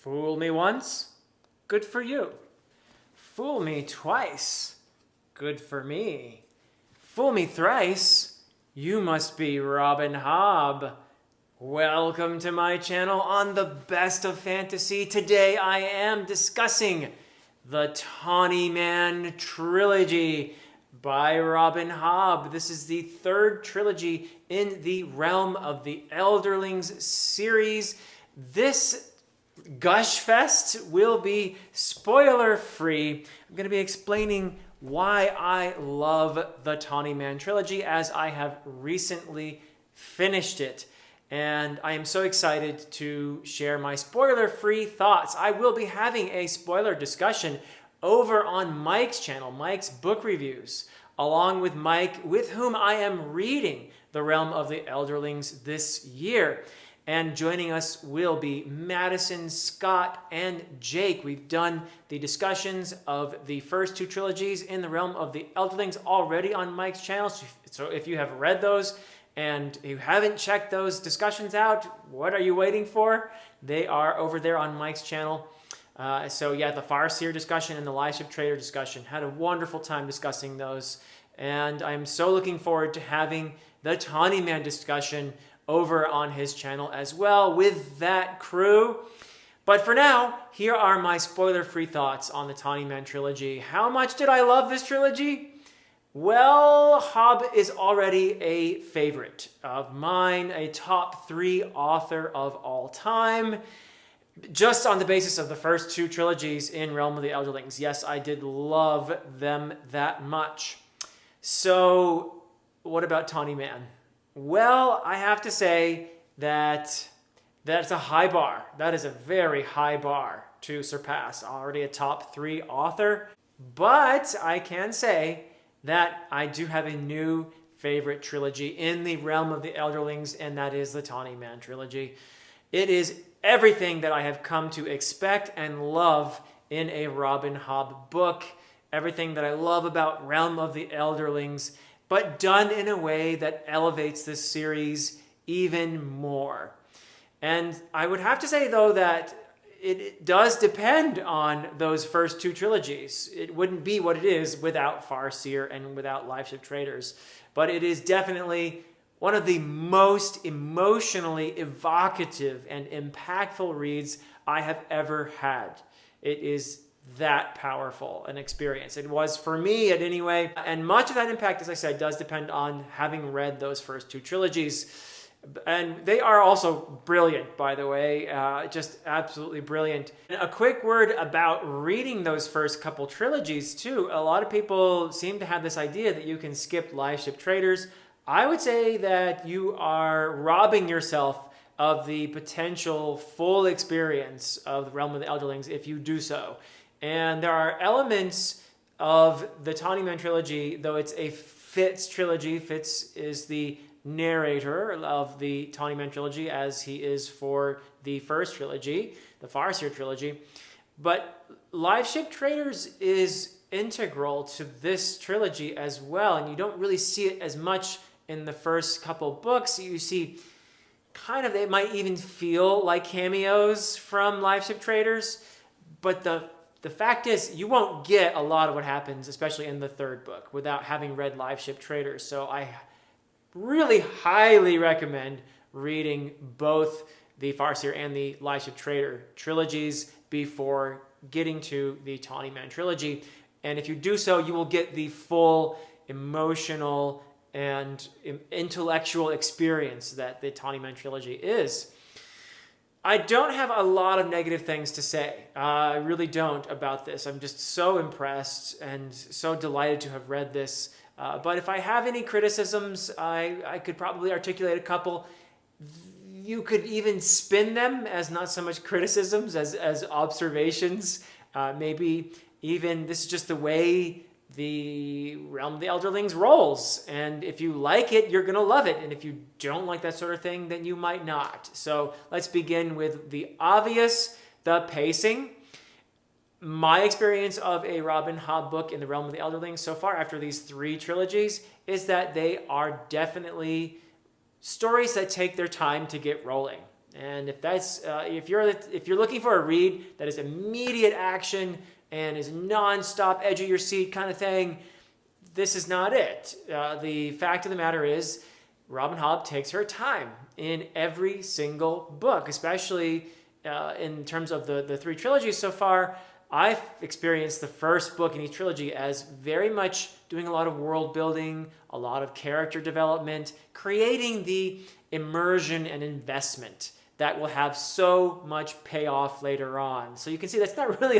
Fool me once, good for you. Fool me twice, good for me. Fool me thrice, you must be Robin Hobb. Welcome to my channel on the best of fantasy. Today I am discussing the Tawny Man Trilogy by Robin Hobb. This is the third trilogy in the Realm of the Elderlings series. This Gush Fest will be spoiler free. I'm going to be explaining why I love the Tawny Man Trilogy as I have recently finished it. And I am so excited to share my spoiler-free thoughts. I will be having a spoiler discussion over on Mike's channel, Mike's Book Reviews, along with Mike, with whom I am reading The Realm of the Elderlings this year. And joining us will be Madison, Scott, and Jake. We've done the discussions of the first two trilogies in the Realm of the Elderlings already on Mike's channel. So if you have read those and you haven't checked those discussions out, what are you waiting for? They are over there on Mike's channel. So yeah, the Farseer discussion and the Liveship Trader discussion. Had a wonderful time discussing those. And I'm so looking forward to having the Tawny Man discussion over on his channel as well with that crew. But for now, here are my spoiler-free thoughts on the Tawny Man Trilogy. How much did I love this trilogy? Well, Hobb is already a favorite of mine, a top 3 author of all time. Just on the basis of the first two trilogies in Realm of the Elderlings. Yes, I did love them that much. So, what about Tawny Man? Well, I have to say that that's a high bar. That is a very high bar to surpass. Already a top 3 author. But I can say that I do have a new favorite trilogy in the Realm of the Elderlings, and that is the Tawny Man Trilogy. It is everything that I have come to expect and love in a Robin Hobb book. Everything that I love about Realm of the Elderlings, but done in a way that elevates this series even more. And I would have to say, though, that it does depend on those first two trilogies. It wouldn't be what it is without Farseer and without Liveship Traders. But it is definitely one of the most emotionally evocative and impactful reads I have ever had. It is that powerful an experience. It was for me at any way. And much of that impact, as I said, does depend on having read those first two trilogies. And they are also brilliant, by the way, just absolutely brilliant. And a quick word about reading those first couple trilogies too. A lot of people seem to have this idea that you can skip Liveship Traders. I would say that you are robbing yourself of the potential full experience of the Realm of the Elderlings if you do so. And there are elements of the Tawny Man Trilogy, though it's a Fitz trilogy. Fitz is the narrator of the Tawny Man Trilogy, as he is for the first trilogy, the Farseer trilogy. But Liveship Traders is integral to this trilogy as well, and you don't really see it as much in the first couple books. You see kind of, they might even feel like cameos from Liveship Traders, but the fact is, you won't get a lot of what happens, especially in the third book, without having read Liveship Traders. So I really highly recommend reading both the Farseer and the Liveship Trader trilogies before getting to the Tawny Man Trilogy. And if you do so, you will get the full emotional and intellectual experience that the Tawny Man Trilogy is. I don't have a lot of negative things to say. I really don't about this. I'm just so impressed and so delighted to have read this. But if I have any criticisms, I could probably articulate a couple. You could even spin them as not so much criticisms as observations. Maybe even this is just the way the Realm of the Elderlings rolls. And if you like it, you're going to love it. And if you don't like that sort of thing, then you might not. So let's begin with the obvious, the pacing. My experience of a Robin Hobb book in the Realm of the Elderlings so far after these 3 trilogies is that they are definitely stories that take their time to get rolling. And if you're looking for a read that is immediate action and is nonstop edge of your seat kind of thing, this is not it. The fact of the matter is, Robin Hobb takes her time in every single book, especially in terms of the three trilogies so far. I've experienced the first book in each trilogy as very much doing a lot of world building, a lot of character development, creating the immersion and investment that will have so much payoff later on. So you can see that's not really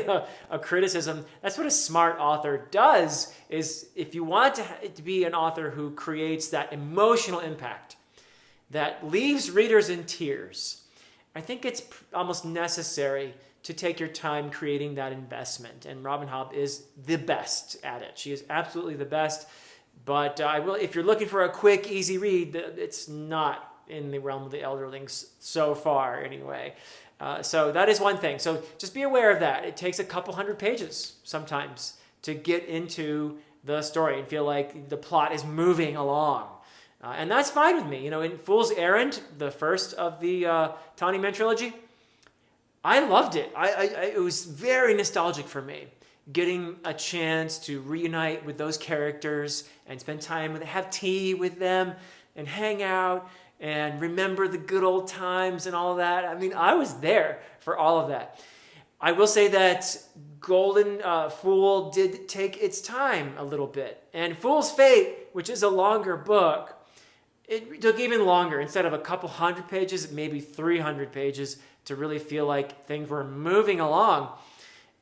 a criticism. That's what a smart author does, is if you want to be an author who creates that emotional impact that leaves readers in tears, I think it's almost necessary to take your time creating that investment. And Robin Hobb is the best at it. She is absolutely the best. But if you're looking for a quick, easy read, it's not in the realm of the Elderlings so far anyway. So that is one thing. So just be aware of that. It takes a couple hundred pages sometimes to get into the story and feel like the plot is moving along. And that's fine with me. In Fool's Errand, the first of the Tawny Man Trilogy, I loved it. It was very nostalgic for me, getting a chance to reunite with those characters and spend time have tea with them and hang out and remember the good old times and all that. I mean, I was there for all of that. I will say that Golden Fool did take its time a little bit. And Fool's Fate, which is a longer book, it took even longer. Instead of a couple hundred pages, maybe 300 pages to really feel like things were moving along.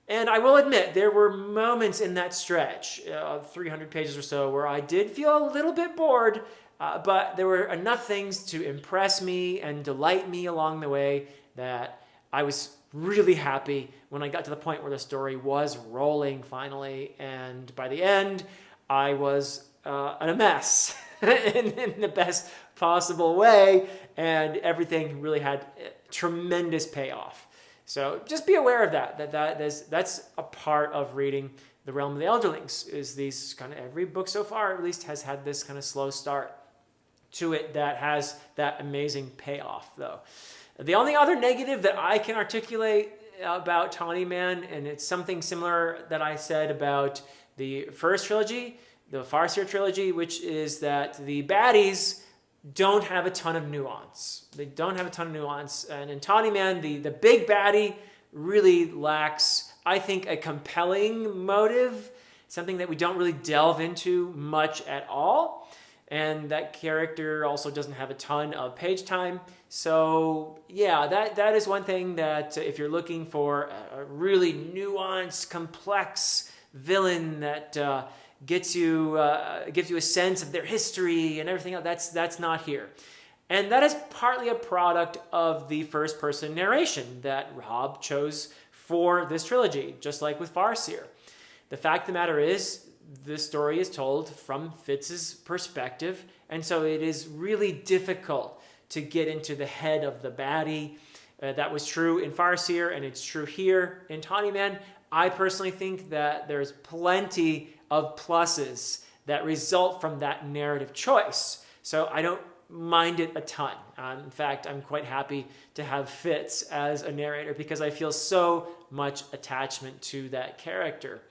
And I will admit, there were moments in that stretch of 300 pages or so where I did feel a little bit bored, but there were enough things to impress me and delight me along the way that I was really happy when I got to the point where the story was rolling finally. And by the end, I was in a mess in the best possible way, and everything really had tremendous payoff. So just be aware of that's a part of reading the realm of the Elderlings, is these kind of, every book so far at least has had this kind of slow start to it that has that amazing payoff though. The only other negative that I can articulate about Tawny Man, and it's something similar that I said about the first trilogy, the Farseer trilogy, which is that the baddies don't have a ton of nuance. They don't have a ton of nuance. And in Tawny Man, the big baddie really lacks, I think, a compelling motive, something that we don't really delve into much at all. And that character also doesn't have a ton of page time. So yeah, that is one thing that if you're looking for a really nuanced, complex villain that gives you a sense of their history and everything else, that's not here. And that is partly a product of the first-person narration that Hobb chose for this trilogy, just like with Farseer. The fact of the matter is, this story is told from Fitz's perspective, and so it is really difficult to get into the head of the baddie. That was true in Farseer, and it's true here in Tawny Man. I personally think that there's plenty of pluses that result from that narrative choice. So I don't mind it a ton. In fact, I'm quite happy to have Fitz as a narrator because I feel so much attachment to that character.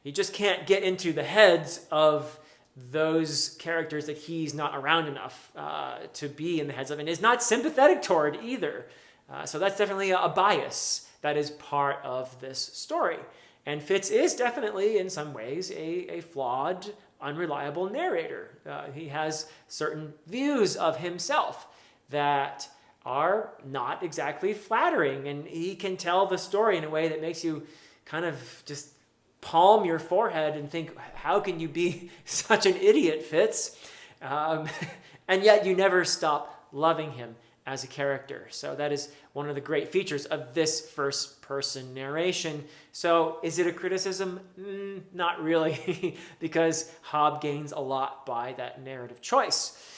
You just can't get into the heads of those characters that he's not around enough to be in the heads of, and is not sympathetic toward either. So that's definitely a bias that is part of this story. And Fitz is definitely, in some ways, a flawed, unreliable narrator. He has certain views of himself that are not exactly flattering, and he can tell the story in a way that makes you kind of just palm your forehead and think, how can you be such an idiot, Fitz? And yet you never stop loving him as a character. So that is one of the great features of this first-person narration. So is it a criticism? Not really, because Hobb gains a lot by that narrative choice.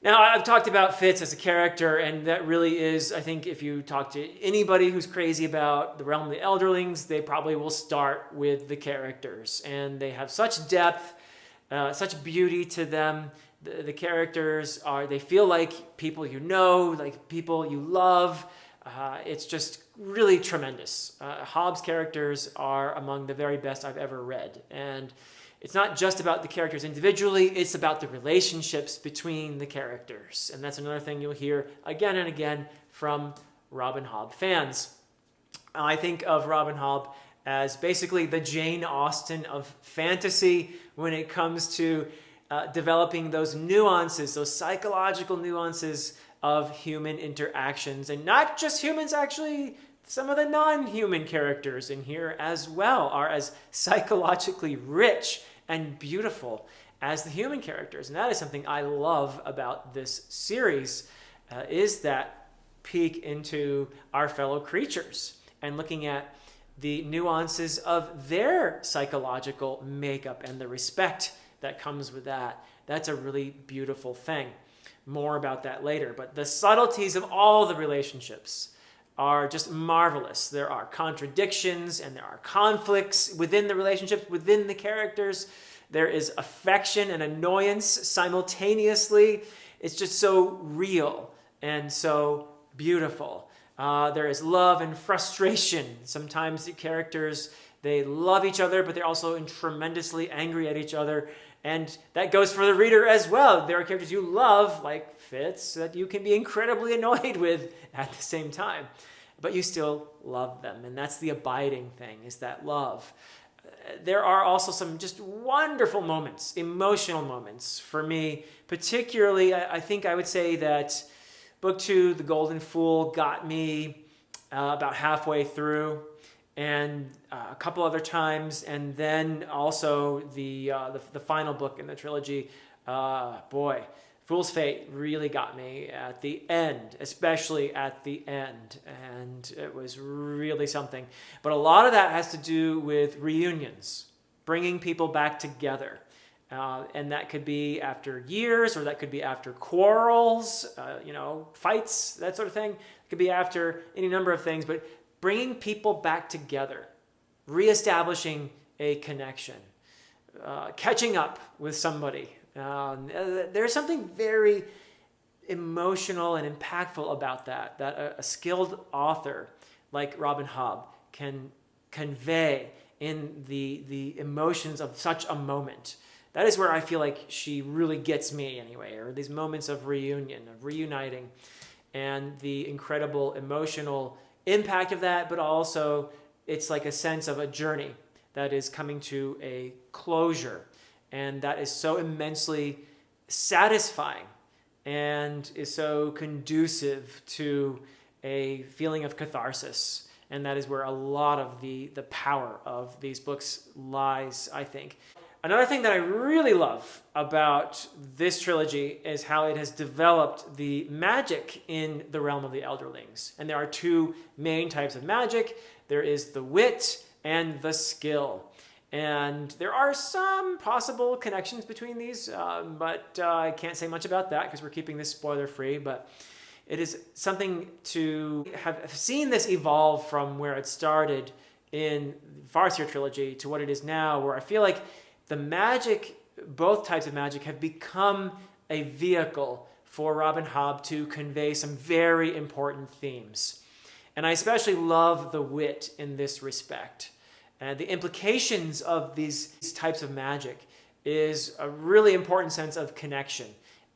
Now, I've talked about Fitz as a character, and that really is, I think, if you talk to anybody who's crazy about the realm of the Elderlings, they probably will start with the characters. And they have such depth, such beauty to them, The characters they feel like people you know, like people you love. It's just really tremendous. Hobb's characters are among the very best I've ever read. And it's not just about the characters individually, it's about the relationships between the characters. And that's another thing you'll hear again and again from Robin Hobb fans. I think of Robin Hobb as basically the Jane Austen of fantasy when it comes to developing those nuances, those psychological nuances of human interactions. And not just humans, actually, some of the non-human characters in here as well are as psychologically rich and beautiful as the human characters. And that is something I love about this series, is that peek into our fellow creatures and looking at the nuances of their psychological makeup and the respect that comes with that. That's a really beautiful thing. More about that later. But the subtleties of all the relationships are just marvelous. There are contradictions and there are conflicts within the relationships, within the characters. There is affection and annoyance simultaneously. It's just so real and so beautiful. There is love and frustration. Sometimes the characters, they love each other, but they're also tremendously angry at each other. And that goes for the reader as well. There are characters you love, like Fitz, that you can be incredibly annoyed with at the same time. But you still love them. And that's the abiding thing, is that love. There are also some just wonderful moments, emotional moments for me. Particularly, I think I would say that Book 2, The Golden Fool, got me about halfway through, and a couple other times, and then also the final book in the trilogy. Fool's Fate really got me at the end, especially at the end, and it was really something. But a lot of that has to do with reunions, bringing people back together. And that could be after years, or that could be after quarrels, fights, that sort of thing. It could be after any number of things, but bringing people back together, reestablishing a connection, catching up with somebody. There's something very emotional and impactful about that a skilled author like Robin Hobb can convey in the emotions of such a moment. That is where I feel like she really gets me anyway, or these moments of reunion, of reuniting, and the incredible emotional impact of that, but also it's like a sense of a journey that is coming to a closure, and that is so immensely satisfying and is so conducive to a feeling of catharsis. And that is where a lot of the power of these books lies, I think. Another thing that I really love about this trilogy is how it has developed the magic in the realm of the Elderlings. And there are two main types of magic. There is the wit and the skill. And there are some possible connections between these, but I can't say much about that because we're keeping this spoiler-free. But it is something to have seen this evolve from where it started in the Farseer trilogy to what it is now, where I feel like the magic, both types of magic, have become a vehicle for Robin Hobb to convey some very important themes. And I especially love the wit in this respect. And the implications of these types of magic is a really important sense of connection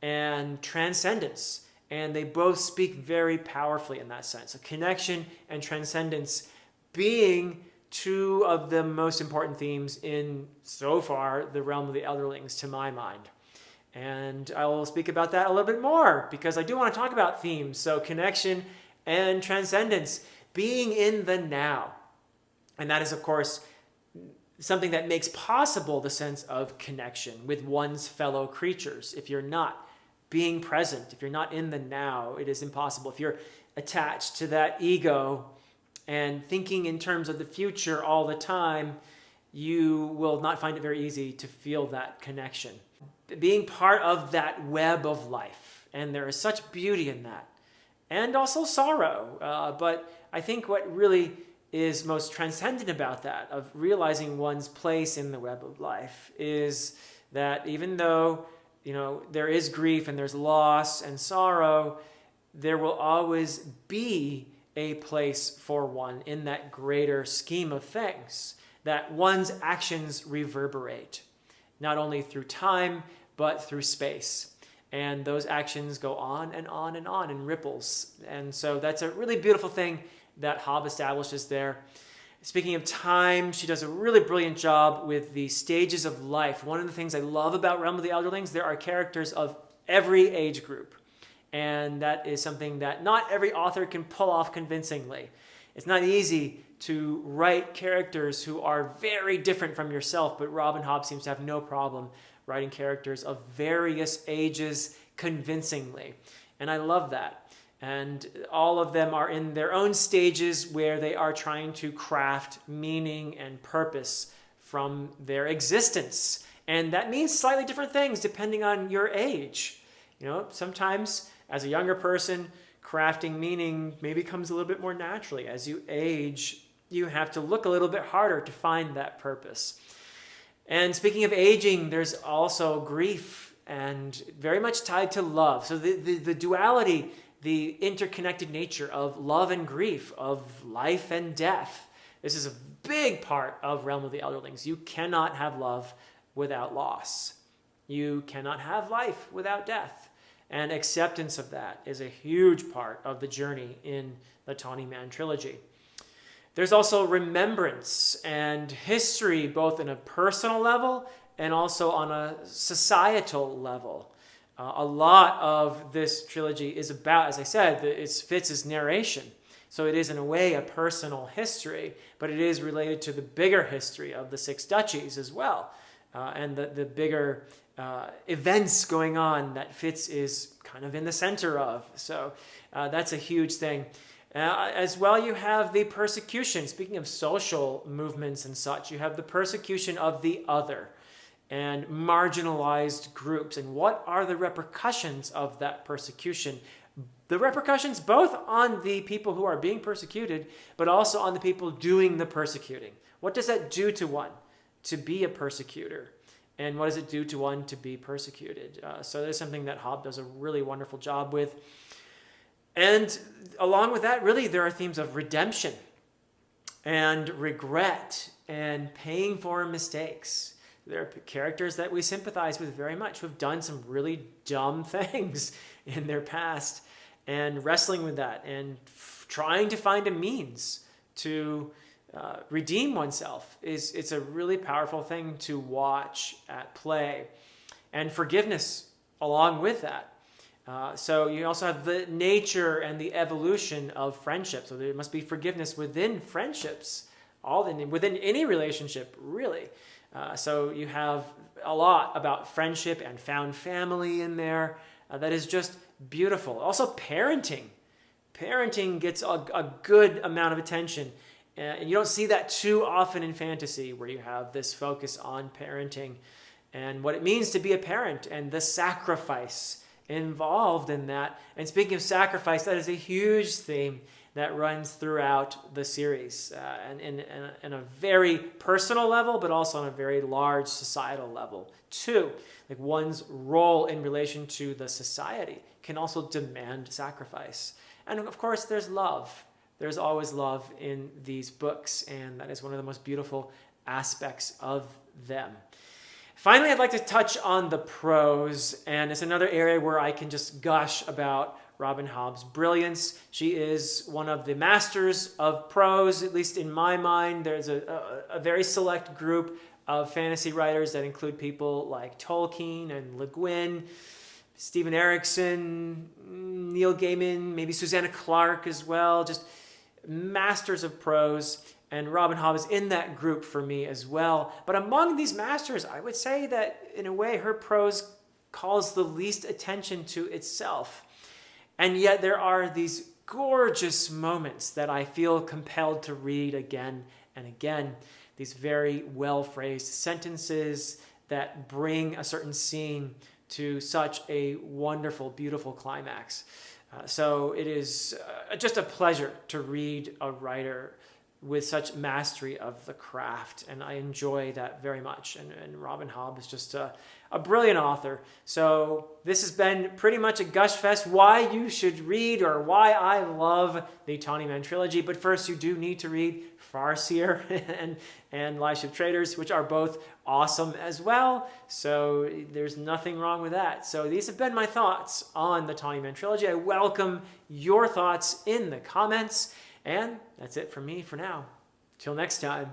and transcendence. And they both speak very powerfully in that sense. A connection and transcendence being two of the most important themes in, so far, the realm of the Elderlings, to my mind. And I will speak about that a little bit more, because I do want to talk about themes. So connection and transcendence, being in the now. And that is, of course, something that makes possible the sense of connection with one's fellow creatures. If you're not being present, if you're not in the now, it is impossible. If you're attached to that ego and thinking in terms of the future all the time, you will not find it very easy to feel that connection. Being part of that web of life, and there is such beauty in that, and also sorrow. But I think what really is most transcendent about that, of realizing one's place in the web of life, is that even though there is grief and there's loss and sorrow, there will always be a place for one in that greater scheme of things, that one's actions reverberate, not only through time, but through space. And those actions go on and on and on in ripples. And so that's a really beautiful thing that Hobb establishes there. Speaking of time, she does a really brilliant job with the stages of life. One of the things I love about Realm of the Elderlings, there are characters of every age group. And that is something that not every author can pull off convincingly. It's not easy to write characters who are very different from yourself, but Robin Hobb seems to have no problem writing characters of various ages convincingly. And I love that. And all of them are in their own stages where they are trying to craft meaning and purpose from their existence. And that means slightly different things depending on your age. Sometimes as a younger person, crafting meaning maybe comes a little bit more naturally. As you age, you have to look a little bit harder to find that purpose. And speaking of aging, there's also grief, and very much tied to love. So the duality, the interconnected nature of love and grief, of life and death. This is a big part of Realm of the Elderlings. You cannot have love without loss. You cannot have life without death. And acceptance of that is a huge part of the journey in the Tawny Man Trilogy. There's also remembrance and history, both in a personal level and also on a societal level. A lot of this trilogy is about, as I said, Fitz's narration. So it is in a way a personal history, but it is related to the bigger history of the Six Duchies as well, and the bigger events going on that Fitz is kind of in the center of. So that's a huge thing. As well, you have the persecution. Speaking of social movements and such, you have the persecution of the other and marginalized groups. And what are the repercussions of that persecution? The repercussions both on the people who are being persecuted, but also on the people doing the persecuting. What does that do to one to be a persecutor? And what does it do to one to be persecuted? So there's something that Hobb does a really wonderful job with. And along with that, really, there are themes of redemption and regret and paying for mistakes. There are characters that we sympathize with very much who have done some really dumb things in their past, and wrestling with that and trying to find a means to redeem oneself. It's a really powerful thing to watch at play. And forgiveness along with that. So you also have the nature and the evolution of friendship. So there must be forgiveness within friendships, within any relationship, really. So you have a lot about friendship and found family in there that is just beautiful. Also parenting. Parenting gets a good amount of attention. And you don't see that too often in fantasy, where you have this focus on parenting and what it means to be a parent and the sacrifice involved in that. And speaking of sacrifice, that is a huge theme that runs throughout the series, and in a very personal level, but also on a very large societal level too. Like one's role in relation to the society can also demand sacrifice. And of course, there's love. There's always love in these books, and that is one of the most beautiful aspects of them. Finally, I'd like to touch on the prose, and it's another area where I can just gush about Robin Hobb's brilliance. She is one of the masters of prose, at least in my mind. There's a very select group of fantasy writers that include people like Tolkien and Le Guin, Stephen Erickson, Neil Gaiman, maybe Susanna Clarke as well, just masters of prose. And Robin Hobb is in that group for me as well. But among these masters, I would say that in a way her prose calls the least attention to itself. And yet there are these gorgeous moments that I feel compelled to read again and again. These very well-phrased sentences that bring a certain scene to such a wonderful, beautiful climax. So it is just a pleasure to read a writer with such mastery of the craft, and I enjoy that very much. And Robin Hobb is just a brilliant author. So this has been pretty much a gush fest, why you should read, or why I love the Tawny Man Trilogy. But first, you do need to read Farseer and Lives of Traders, which are both awesome as well. So there's nothing wrong with that. So these have been my thoughts on the Tawny Man Trilogy. I welcome your thoughts in the comments. And that's it from me for now. Till next time.